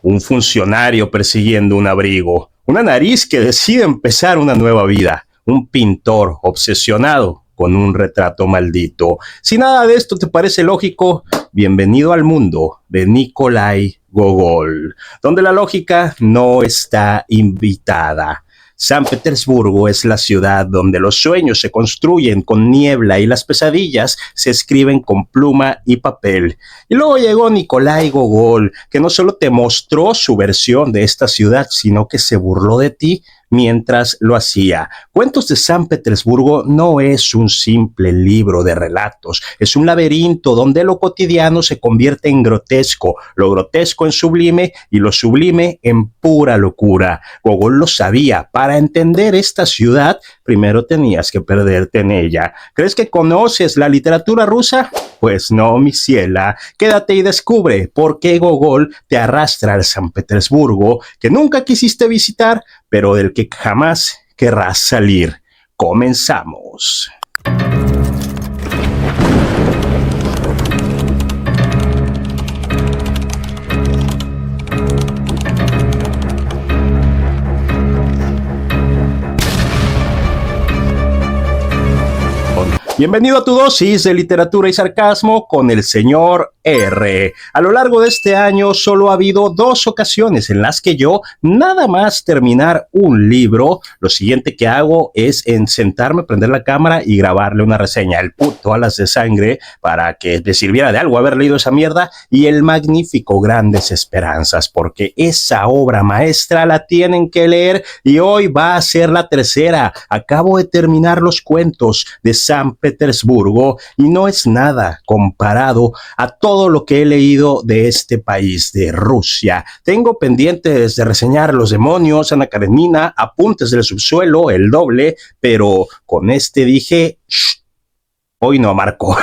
un funcionario persiguiendo un abrigo, una nariz que decide empezar una nueva vida, un pintor obsesionado con un retrato maldito. Si nada de esto te parece lógico, bienvenido al mundo de Nikolai Gogol, donde la lógica no está invitada. San Petersburgo es la ciudad donde los sueños se construyen con niebla y las pesadillas se escriben con pluma y papel. Y luego llegó Nikolai Gogol, que no solo te mostró su versión de esta ciudad, sino que se burló de ti mientras lo hacía. Cuentos de San Petersburgo no es un simple libro de relatos, es un laberinto donde lo cotidiano se convierte en grotesco, lo grotesco en sublime y lo sublime en pura locura. Gogol lo sabía. Para entender esta ciudad, primero tenías que perderte en ella. ¿Crees que conoces la literatura rusa? Pues no, mi ciela. Quédate y descubre por qué Gogol te arrastra al San Petersburgo que nunca quisiste visitar, pero del que jamás querrás salir. Comenzamos. Bienvenido a tu dosis de literatura y sarcasmo con el señor R. A lo largo de este año solo ha habido 2 ocasiones en las que yo, nada más terminar un libro, lo siguiente que hago es sentarme, prender la cámara y grabarle una reseña. El puto Alas de Sangre, para que te sirviera de algo haber leído esa mierda, y el magnífico Grandes Esperanzas, porque esa obra maestra la tienen que leer y hoy va a ser la tercera. Acabo de terminar los cuentos de San Petersburgo y no es nada comparado a todo lo que he leído de este país, de Rusia. Tengo pendientes de reseñar Los Demonios, Ana Karenina, Apuntes del Subsuelo, El Doble, pero con este dije, shh, hoy no, Marco.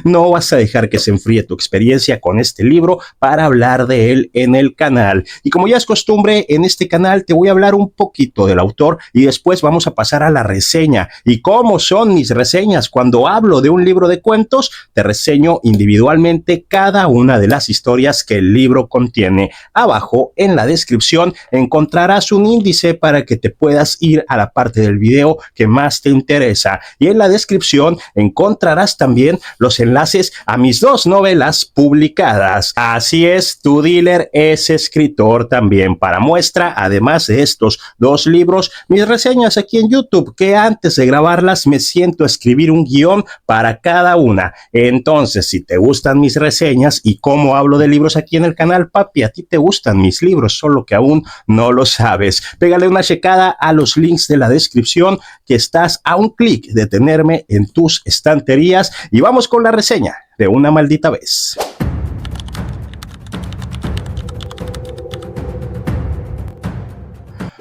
No vas a dejar que se enfríe tu experiencia con este libro para hablar de él en el canal. Y como ya es costumbre, en este canal te voy a hablar un poquito del autor y después vamos a pasar a la reseña. ¿Y cómo son mis reseñas? Cuando hablo de un libro de cuentos, te reseño individualmente cada una de las historias que el libro contiene. Abajo en la descripción encontrarás un índice para que te puedas ir a la parte del video que más te interesa. Y en la descripción encontrarás también los enlaces a mis 2 novelas publicadas. Así es, tu dealer es escritor también. Para muestra, además de estos 2 libros, mis reseñas aquí en YouTube, que antes de grabarlas me siento a escribir un guión para cada una. Entonces, si te gustan mis reseñas y cómo hablo de libros aquí en el canal, papi, a ti te gustan mis libros, solo que aún no lo sabes. Pégale una checada a los links de la descripción, que estás a un clic de tenerme en tus estanterías, y vamos con la reseña de Una Maldita Vez.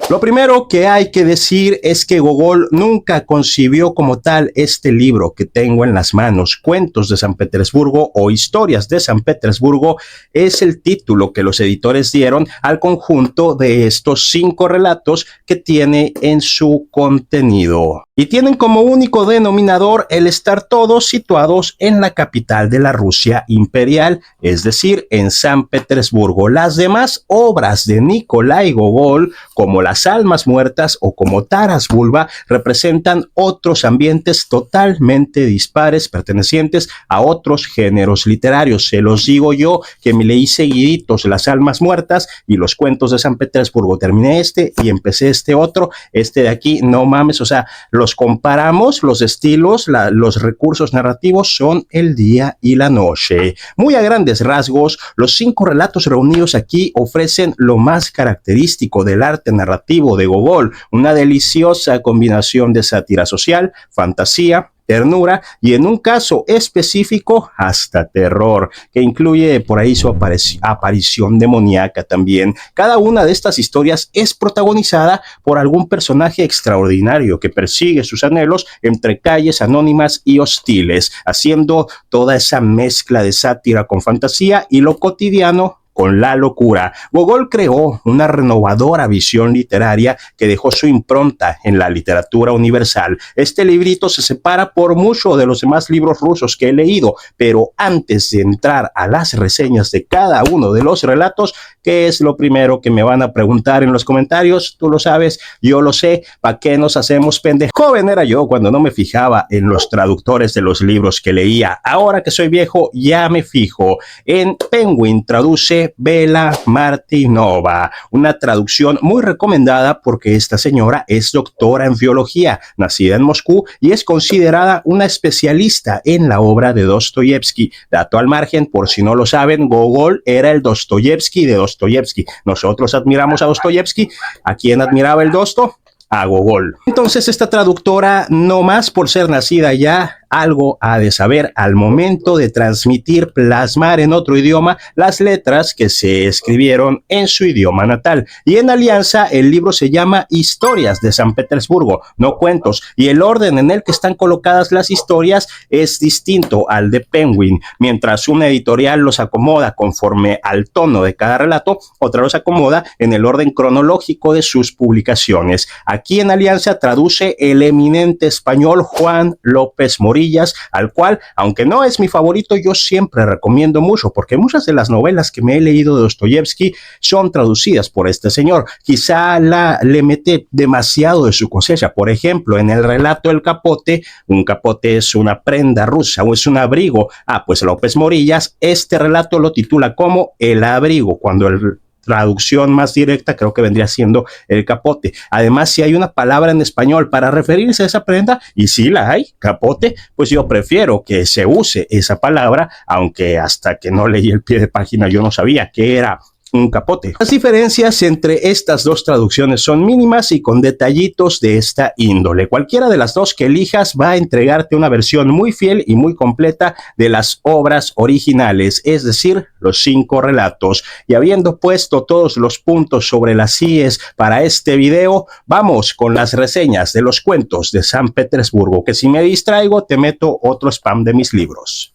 Lo primero que hay que decir es que Gogol nunca concibió como tal este libro que tengo en las manos. Cuentos de San Petersburgo o Historias de San Petersburgo es el título que los editores dieron al conjunto de estos 5 relatos que tiene en su contenido. Y tienen como único denominador el estar todos situados en la capital de la Rusia imperial, es decir, en San Petersburgo. Las demás obras de Nikolai Gogol, como Las Almas Muertas o como Taras Bulba, representan otros ambientes totalmente dispares, pertenecientes a otros géneros literarios. Se los digo yo, que me leí seguiditos Las Almas Muertas y los Cuentos de San Petersburgo. Terminé este y empecé este otro. Este de aquí, no mames, o sea, los comparamos, los estilos, los recursos narrativos son el día y la noche. Muy a grandes rasgos, los 5 relatos reunidos aquí ofrecen lo más característico del arte narrativo de Gogol, una deliciosa combinación de sátira social, fantasía, ternura y en un caso específico hasta terror, que incluye por ahí su aparición demoníaca también. Cada una de estas historias es protagonizada por algún personaje extraordinario que persigue sus anhelos entre calles anónimas y hostiles, haciendo toda esa mezcla de sátira con fantasía y lo cotidiano con la locura. Gogol creó una renovadora visión literaria que dejó su impronta en la literatura universal. Este librito se separa por mucho de los demás libros rusos que he leído, pero antes de entrar a las reseñas de cada uno de los relatos, ¿qué es lo primero que me van a preguntar en los comentarios? Tú lo sabes, yo lo sé. ¿Para qué nos hacemos pendejos? Joven era yo cuando no me fijaba en los traductores de los libros que leía. Ahora que soy viejo, ya me fijo. En Penguin traduce Bela Martinova, una traducción muy recomendada porque esta señora es doctora en biología, nacida en Moscú y es considerada una especialista en la obra de Dostoyevsky. Dato al margen, por si no lo saben, Gogol era el Dostoyevsky de Dostoyevsky. Nosotros admiramos a Dostoyevsky. ¿A quién admiraba el Dosto? A Gogol. Entonces esta traductora, no más por ser nacida ya, algo ha de saber al momento de transmitir, plasmar en otro idioma las letras que se escribieron en su idioma natal. Y en Alianza el libro se llama Historias de San Petersburgo, no cuentos, y el orden en el que están colocadas las historias es distinto al de Penguin. Mientras una editorial los acomoda conforme al tono de cada relato, otra los acomoda en el orden cronológico de sus publicaciones. Aquí en Alianza traduce el eminente español Juan López Morillas, al cual, aunque no es mi favorito, yo siempre recomiendo mucho, porque muchas de las novelas que me he leído de Dostoyevsky son traducidas por este señor. Quizá le mete demasiado de su cosecha. Por ejemplo, en el relato El Capote, un capote es una prenda rusa o es un abrigo. Pues López Morillas, este relato lo titula como El Abrigo, cuando el traducción más directa creo que vendría siendo el capote. Además, si hay una palabra en español para referirse a esa prenda, y si la hay, capote, pues yo prefiero que se use esa palabra, aunque hasta que no leí el pie de página yo no sabía qué era un capote. Las diferencias entre estas dos traducciones son mínimas y con detallitos de esta índole. Cualquiera de las dos que elijas va a entregarte una versión muy fiel y muy completa de las obras originales, es decir, los 5 relatos. Y habiendo puesto todos los puntos sobre las íes para este video, vamos con las reseñas de los cuentos de San Petersburgo, que si me distraigo te meto otro spam de mis libros.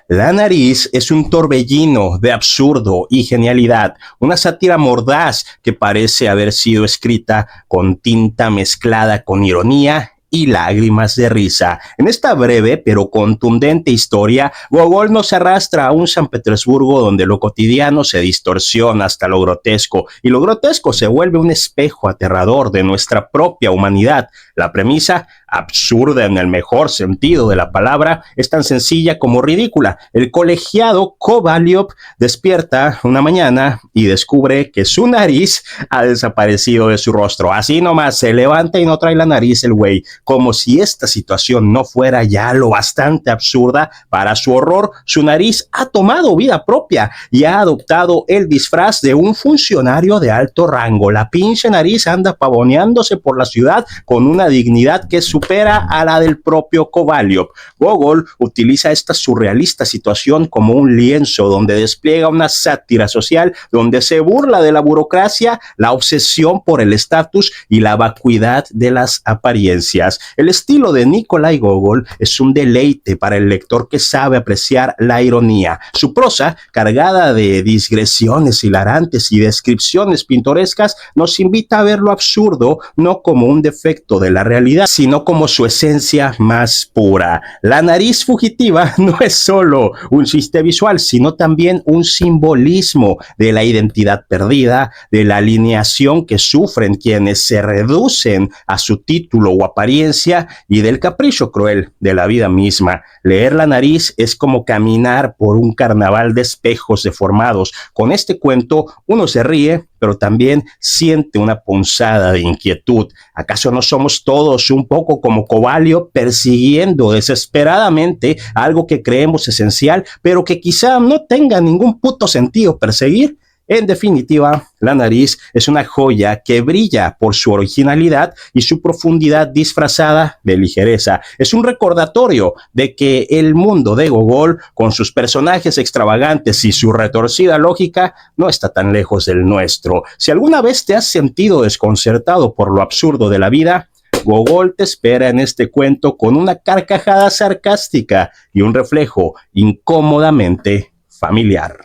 La nariz es un torbellino de absurdo y genialidad, una sátira mordaz que parece haber sido escrita con tinta mezclada con ironía y lágrimas de risa. En esta breve pero contundente historia, Gogol nos arrastra a un San Petersburgo donde lo cotidiano se distorsiona hasta lo grotesco y lo grotesco se vuelve un espejo aterrador de nuestra propia humanidad. La premisa, absurda en el mejor sentido de la palabra, es tan sencilla como ridícula. El colegiado Kovalyov despierta una mañana y descubre que su nariz ha desaparecido de su rostro. Así nomás, se levanta y no trae la nariz el güey. Como si esta situación no fuera ya lo bastante absurda, para su horror, su nariz ha tomado vida propia y ha adoptado el disfraz de un funcionario de alto rango. La pinche nariz anda pavoneándose por la ciudad con una dignidad que supera a la del propio Kovalyov. Gogol utiliza esta surrealista situación como un lienzo donde despliega una sátira social, donde se burla de la burocracia, la obsesión por el estatus y la vacuidad de las apariencias. El estilo de Nikolai Gogol es un deleite para el lector que sabe apreciar la ironía. Su prosa, cargada de digresiones hilarantes y descripciones pintorescas, nos invita a ver lo absurdo no como un defecto de la realidad, sino como su esencia más pura. La nariz fugitiva no es solo un chiste visual, sino también un simbolismo de la identidad perdida, de la alineación que sufren quienes se reducen a su título o apariencia y del capricho cruel de la vida misma. Leer La nariz es como caminar por un carnaval de espejos deformados. Con este cuento uno se ríe, pero también siente una punzada de inquietud. ¿Acaso no somos todos un poco como Kovalyov, persiguiendo desesperadamente algo que creemos esencial, pero que quizá no tenga ningún puto sentido perseguir? En definitiva, La nariz es una joya que brilla por su originalidad y su profundidad disfrazada de ligereza. Es un recordatorio de que el mundo de Gogol, con sus personajes extravagantes y su retorcida lógica, no está tan lejos del nuestro. Si alguna vez te has sentido desconcertado por lo absurdo de la vida, Gogol te espera en este cuento con una carcajada sarcástica y un reflejo incómodamente familiar.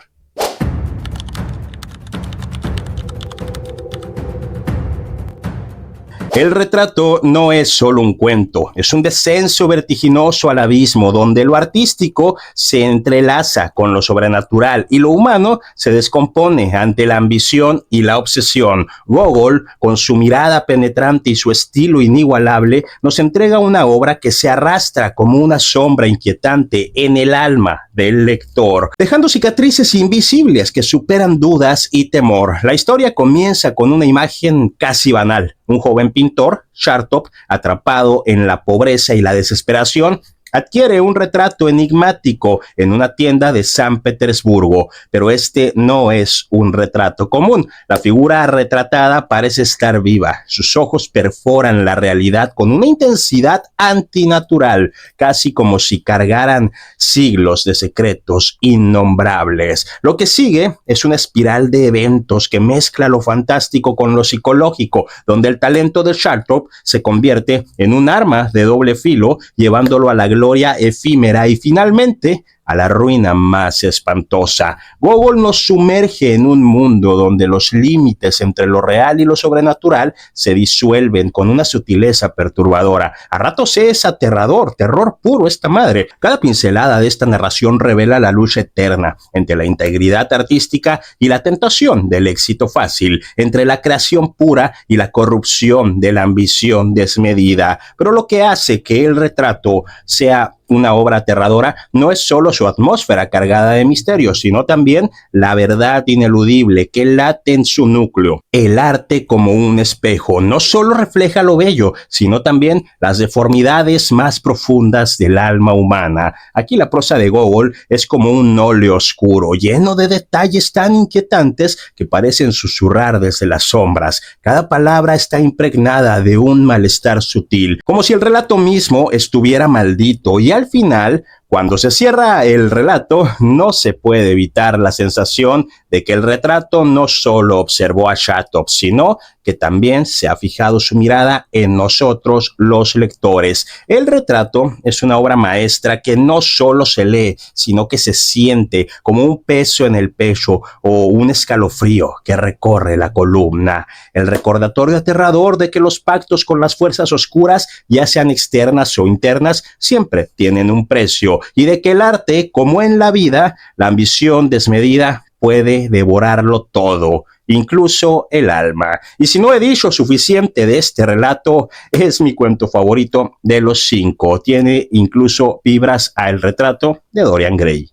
El retrato no es solo un cuento, es un descenso vertiginoso al abismo donde lo artístico se entrelaza con lo sobrenatural y lo humano se descompone ante la ambición y la obsesión. Gogol, con su mirada penetrante y su estilo inigualable, nos entrega una obra que se arrastra como una sombra inquietante en el alma del lector, dejando cicatrices invisibles que superan dudas y temor. La historia comienza con una imagen casi banal. Un joven pintor, Chartov, atrapado en la pobreza y la desesperación, adquiere un retrato enigmático en una tienda de San Petersburgo, pero este no es un retrato común. La figura retratada parece estar viva. Sus ojos perforan la realidad con una intensidad antinatural, casi como si cargaran siglos de secretos innombrables. Lo que sigue es una espiral de eventos que mezcla lo fantástico con lo psicológico, donde el talento de Chartov se convierte en un arma de doble filo, llevándolo a la gloria efímera y finalmente a la ruina más espantosa. Gogol nos sumerge en un mundo donde los límites entre lo real y lo sobrenatural se disuelven con una sutileza perturbadora. A ratos es aterrador, terror puro esta madre. Cada pincelada de esta narración revela la lucha eterna entre la integridad artística y la tentación del éxito fácil, entre la creación pura y la corrupción de la ambición desmedida. Pero lo que hace que el retrato sea una obra aterradora no es solo su atmósfera cargada de misterios, sino también la verdad ineludible que late en su núcleo. El arte como un espejo no solo refleja lo bello, sino también las deformidades más profundas del alma humana. Aquí la prosa de Gogol es como un óleo oscuro, lleno de detalles tan inquietantes que parecen susurrar desde las sombras. Cada palabra está impregnada de un malestar sutil, como si el relato mismo estuviera maldito, y al final, cuando se cierra el relato, no se puede evitar la sensación de que el retrato no solo observó a Chartov, sino que también se ha fijado su mirada en nosotros, los lectores. El retrato es una obra maestra que no solo se lee, sino que se siente como un peso en el pecho o un escalofrío que recorre la columna. El recordatorio aterrador de que los pactos con las fuerzas oscuras, ya sean externas o internas, siempre tienen un precio, y de que el arte, como en la vida, la ambición desmedida puede devorarlo todo, incluso el alma. Y si no he dicho suficiente de este relato, es mi cuento favorito de los 5. Tiene incluso vibras a El retrato de Dorian Gray.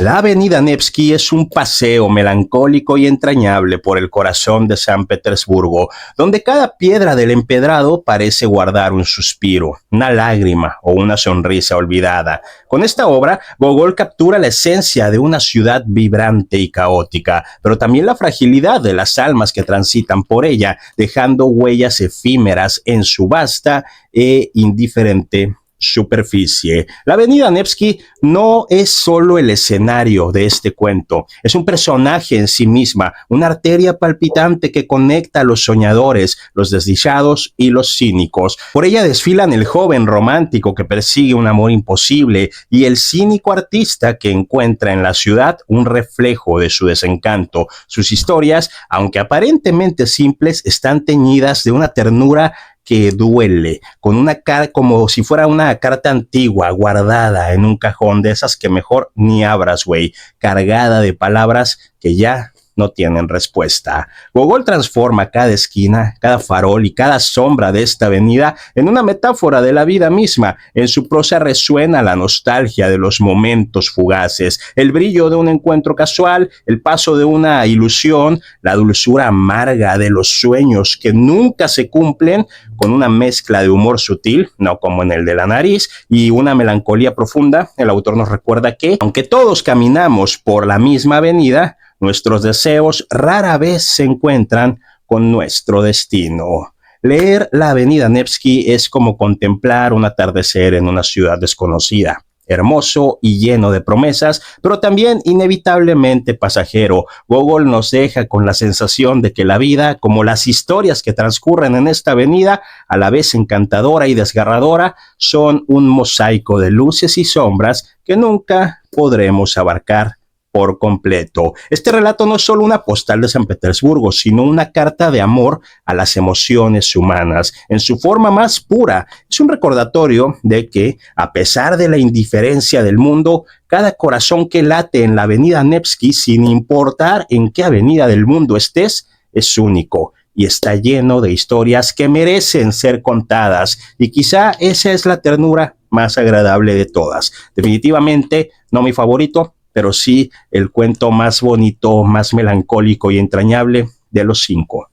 La avenida Nevsky es un paseo melancólico y entrañable por el corazón de San Petersburgo, donde cada piedra del empedrado parece guardar un suspiro, una lágrima o una sonrisa olvidada. Con esta obra, Gogol captura la esencia de una ciudad vibrante y caótica, pero también la fragilidad de las almas que transitan por ella, dejando huellas efímeras en su vasta e indiferente superficie. La avenida Nevsky no es solo el escenario de este cuento, es un personaje en sí misma, una arteria palpitante que conecta a los soñadores, los desdichados y los cínicos. Por ella desfilan el joven romántico que persigue un amor imposible y el cínico artista que encuentra en la ciudad un reflejo de su desencanto. Sus historias, aunque aparentemente simples, están teñidas de una ternura que duele, con una cara como si fuera una carta antigua guardada en un cajón, de esas que mejor ni abras, güey, cargada de palabras que ya no tienen respuesta. Gogol transforma cada esquina, cada farol y cada sombra de esta avenida en una metáfora de la vida misma. En su prosa resuena la nostalgia de los momentos fugaces, el brillo de un encuentro casual, el paso de una ilusión, la dulzura amarga de los sueños que nunca se cumplen, con una mezcla de humor sutil, no como en el de La nariz, y una melancolía profunda. El autor nos recuerda que, aunque todos caminamos por la misma avenida, nuestros deseos rara vez se encuentran con nuestro destino. Leer la avenida Nevsky es como contemplar un atardecer en una ciudad desconocida. hermoso y lleno de promesas, pero también inevitablemente pasajero. Gogol nos deja con la sensación de que la vida, como las historias que transcurren en esta avenida, a la vez encantadora y desgarradora, son un mosaico de luces y sombras que nunca podremos abarcar por completo. Este relato no es solo una postal de San Petersburgo, sino una carta de amor a las emociones humanas. En su forma más pura, es un recordatorio de que, a pesar de la indiferencia del mundo, cada corazón que late en la avenida Nevsky, sin importar en qué avenida del mundo estés, es único y está lleno de historias que merecen ser contadas. Y quizá esa es la ternura más agradable de todas. Definitivamente, no mi favorito, pero sí el cuento más bonito, más melancólico y entrañable de los 5.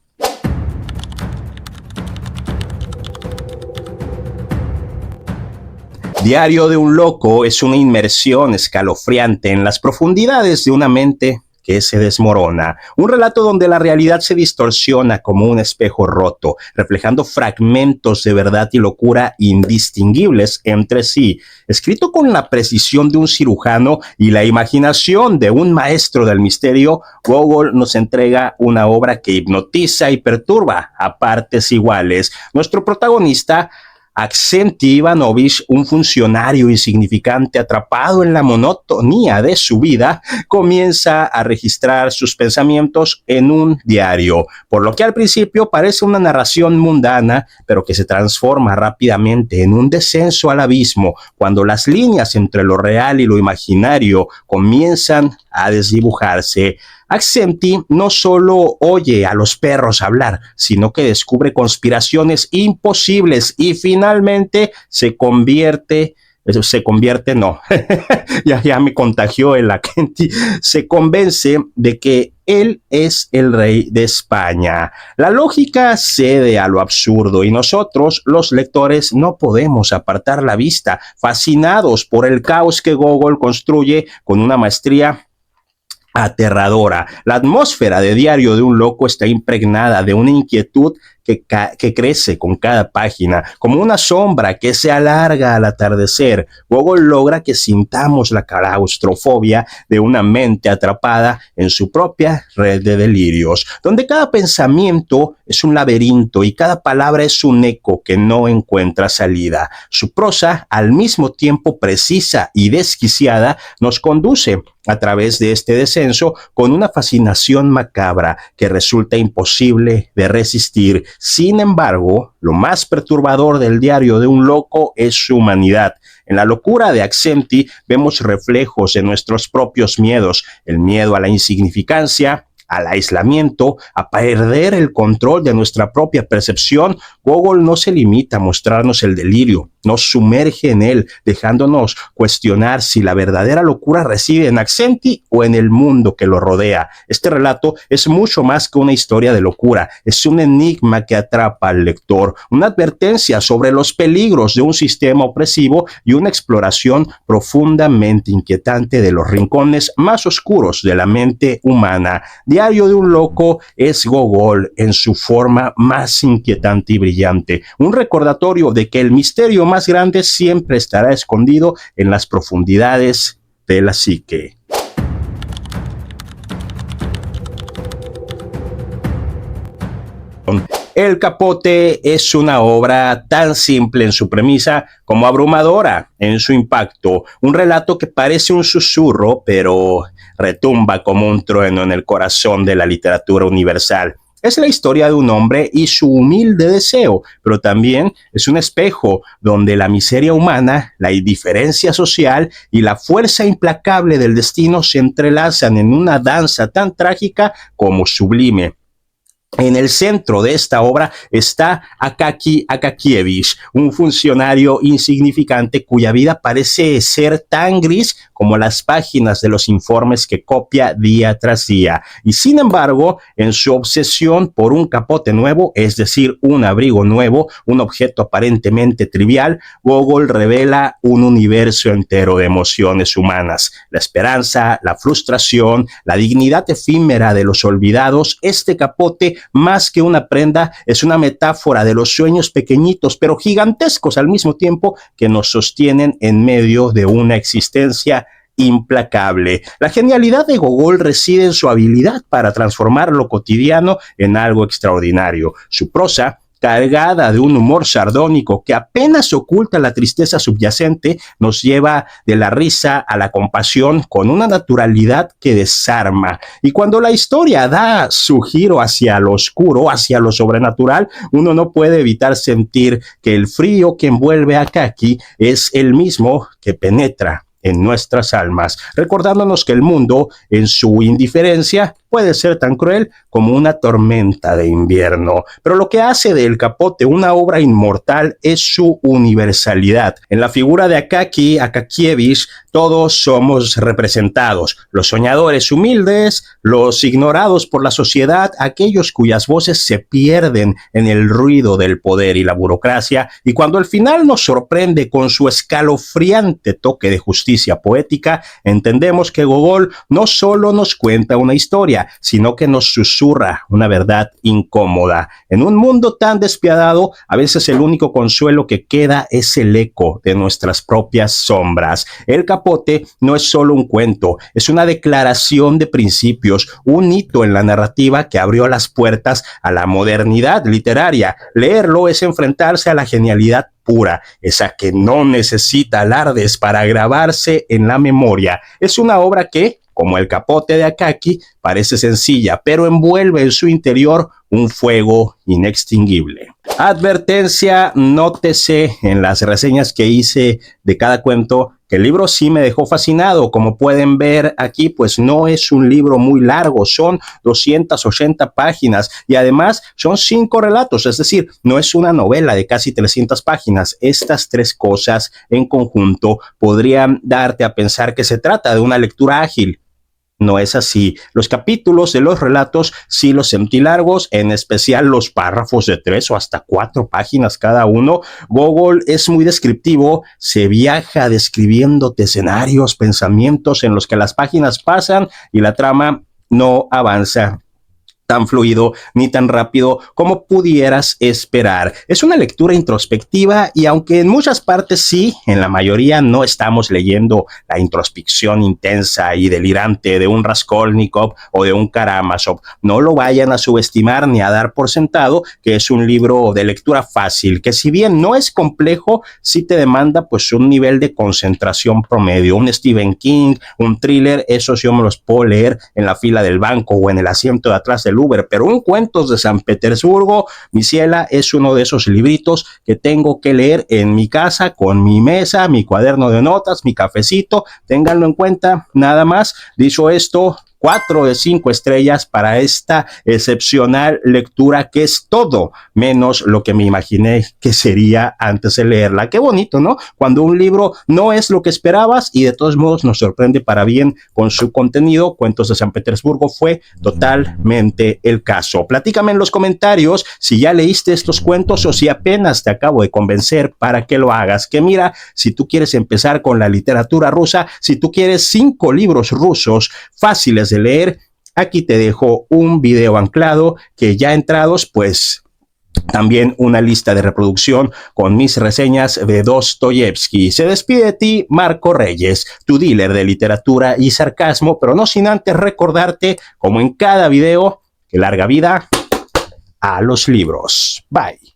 Diario de un loco es una inmersión escalofriante en las profundidades de una mente que se desmorona. Un relato donde la realidad se distorsiona como un espejo roto, reflejando fragmentos de verdad y locura indistinguibles entre sí. Escrito con la precisión de un cirujano y la imaginación de un maestro del misterio, Gogol nos entrega una obra que hipnotiza y perturba a partes iguales. Nuestro protagonista, Aksenti Ivanovich, un funcionario insignificante atrapado en la monotonía de su vida, comienza a registrar sus pensamientos en un diario, por lo que al principio parece una narración mundana, pero que se transforma rápidamente en un descenso al abismo cuando las líneas entre lo real y lo imaginario comienzan a desdibujarse. Aksenti no solo oye a los perros hablar, sino que descubre conspiraciones imposibles y finalmente no, ya me contagió el Aksenti, se convence de que él es el rey de España. La lógica cede a lo absurdo y nosotros, los lectores, no podemos apartar la vista, fascinados por el caos que Gogol construye con una maestría aterradora. La atmósfera de Diario de un loco está impregnada de una inquietud que crece con cada página, como una sombra que se alarga al atardecer. Gogol logra que sintamos la claustrofobia de una mente atrapada en su propia red de delirios, donde cada pensamiento es un laberinto y cada palabra es un eco que no encuentra salida. Su prosa, al mismo tiempo precisa y desquiciada, nos conduce a través de este descenso con una fascinación macabra que resulta imposible de resistir. Sin embargo, lo más perturbador del Diario de un loco es su humanidad. En la locura de Aksenti vemos reflejos de nuestros propios miedos, el miedo a la insignificancia, al aislamiento, a perder el control de nuestra propia percepción. Gogol no se limita a mostrarnos el delirio, nos sumerge en él, dejándonos cuestionar si la verdadera locura reside en Aksenti o en el mundo que lo rodea. Este relato es mucho más que una historia de locura, es un enigma que atrapa al lector, una advertencia sobre los peligros de un sistema opresivo y una exploración profundamente inquietante de los rincones más oscuros de la mente humana. Diario de un loco es Gogol en su forma más inquietante y brillante, un recordatorio de que el misterio más grande siempre estará escondido en las profundidades de la psique. El Capote es una obra tan simple en su premisa como abrumadora en su impacto, un relato que parece un susurro, pero retumba como un trueno en el corazón de la literatura universal. Es la historia de un hombre y su humilde deseo, pero también es un espejo donde la miseria humana, la indiferencia social y la fuerza implacable del destino se entrelazan en una danza tan trágica como sublime. En el centro de esta obra está Akaki Akakievich, un funcionario insignificante cuya vida parece ser tan gris como las páginas de los informes que copia día tras día. Y sin embargo, en su obsesión por un capote nuevo, es decir, un abrigo nuevo, un objeto aparentemente trivial, Gogol revela un universo entero de emociones humanas. La esperanza, la frustración, la dignidad efímera de los olvidados. Este capote más que una prenda, es una metáfora de los sueños pequeñitos, pero gigantescos al mismo tiempo, que nos sostienen en medio de una existencia implacable. La genialidad de Gogol reside en su habilidad para transformar lo cotidiano en algo extraordinario. Su prosa, cargada de un humor sardónico que apenas oculta la tristeza subyacente, nos lleva de la risa a la compasión con una naturalidad que desarma. Y cuando la historia da su giro hacia lo oscuro, hacia lo sobrenatural, uno no puede evitar sentir que el frío que envuelve a Kaki es el mismo que penetra en nuestras almas, recordándonos que el mundo, en su indiferencia, puede ser tan cruel como una tormenta de invierno. Pero lo que hace de El Capote una obra inmortal es su universalidad. En la figura de Akaki Akakievich, todos somos representados: los soñadores humildes, los ignorados por la sociedad, aquellos cuyas voces se pierden en el ruido del poder y la burocracia, y cuando al final nos sorprende con su escalofriante toque de justicia poética, entendemos que Gogol no solo nos cuenta una historia, sino que nos susurra una verdad incómoda. En un mundo tan despiadado, a veces el único consuelo que queda es el eco de nuestras propias sombras. El Capote no es solo un cuento, es una declaración de principios, un hito en la narrativa que abrió las puertas a la modernidad literaria. Leerlo es enfrentarse a la genialidad pura, esa que no necesita alardes para grabarse en la memoria. Es una obra que, como El Capote de Akaki, parece sencilla, pero envuelve en su interior un fuego inextinguible. Advertencia: nótese en las reseñas que hice de cada cuento que el libro sí me dejó fascinado. Como pueden ver aquí, pues no es un libro muy largo, son 280 páginas y además son 5 relatos, es decir, no es una novela de casi 300 páginas. Estas 3 cosas en conjunto podrían darte a pensar que se trata de una lectura ágil. No es así. Los capítulos de los relatos sí los sentí largos, en especial los párrafos de 3 o hasta 4 páginas cada uno. Gogol es muy descriptivo, se viaja describiéndote escenarios, pensamientos en los que las páginas pasan y la trama no avanza tan fluido ni tan rápido como pudieras esperar. Es una lectura introspectiva y aunque en muchas partes sí, en la mayoría no estamos leyendo la introspección intensa y delirante de un Raskolnikov o de un Karamazov. No lo vayan a subestimar ni a dar por sentado que es un libro de lectura fácil, que si bien no es complejo, sí te demanda pues un nivel de concentración promedio. Un Stephen King, un thriller, esos yo me los puedo leer en la fila del banco o en el asiento de atrás del Uber, pero un Cuentos de San Petersburgo, mi ciela, es uno de esos libritos que tengo que leer en mi casa, con mi mesa, mi cuaderno de notas, mi cafecito. Ténganlo en cuenta, nada más. Dicho esto, 4 de 5 estrellas para esta excepcional lectura que es todo menos lo que me imaginé que sería antes de leerla. Qué bonito, ¿no? Cuando un libro no es lo que esperabas y de todos modos nos sorprende para bien con su contenido. Cuentos de San Petersburgo fue totalmente el caso. Platícame en los comentarios si ya leíste estos cuentos o si apenas te acabo de convencer para que lo hagas. Que mira, si tú quieres empezar con la literatura rusa, si tú quieres 5 libros rusos fáciles de leer, aquí te dejo un video anclado que ya entrados, pues también una lista de reproducción con mis reseñas de Dostoyevsky. Se despide de ti Marco Reyes, tu dealer de literatura y sarcasmo, pero no sin antes recordarte, como en cada video, que larga vida a los libros. Bye.